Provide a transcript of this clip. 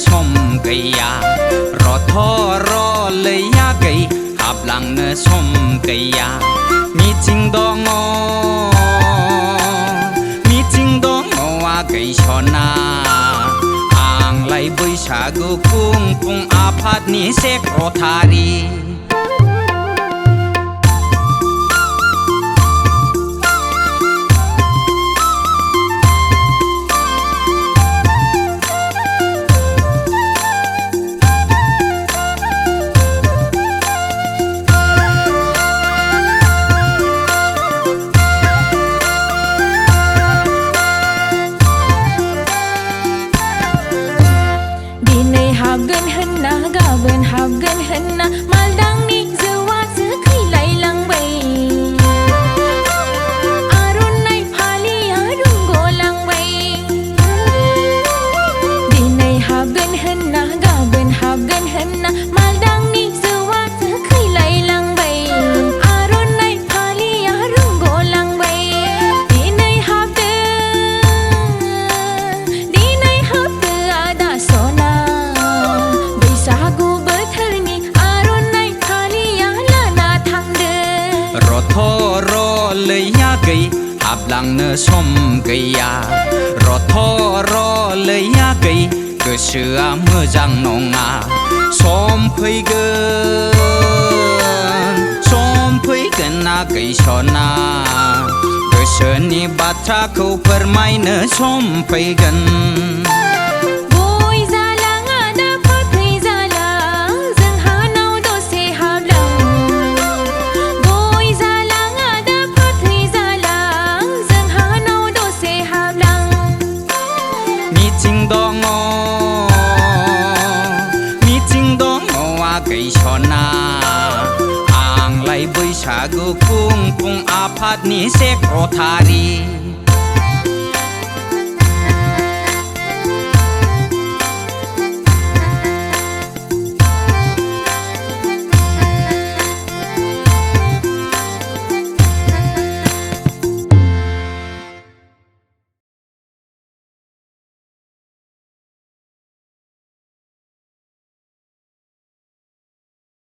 ชมกยารอทอรอเลยยาไกขับหลังเนชมกยามีจริงดองมีจริงดองว่าไกชอนาอ่างไหลบุยชากุกุ้งปุงอาพาดนี้เสกโรธารีgần hơn na ga bên hào gần hơn na mal đang ni zwa zu khai lai lang bay arun nai phali arun go lang bay đi này hào gần hơn na ga bên hào gần hơn na mal đang ni zwa zu khai lai lang bay arun nai phali arun go lang bay đi này hào te ada sonaรอทอรอเลยยาไกหับหลังเนชมกยารอทอรอเลยยาไกก็เชื่อเมื่อจังนองอาชมเพยเกินชมเพยเกินนาไกชอนาก็เชื่อนี่บัตรเขาเปิดไม่เนชมเพยเกินจริงดองมีจริงดองว่าไกชอนาอ่างไหลบุยชากุกุ้งปุงอาพาดนี้เสกโรธารี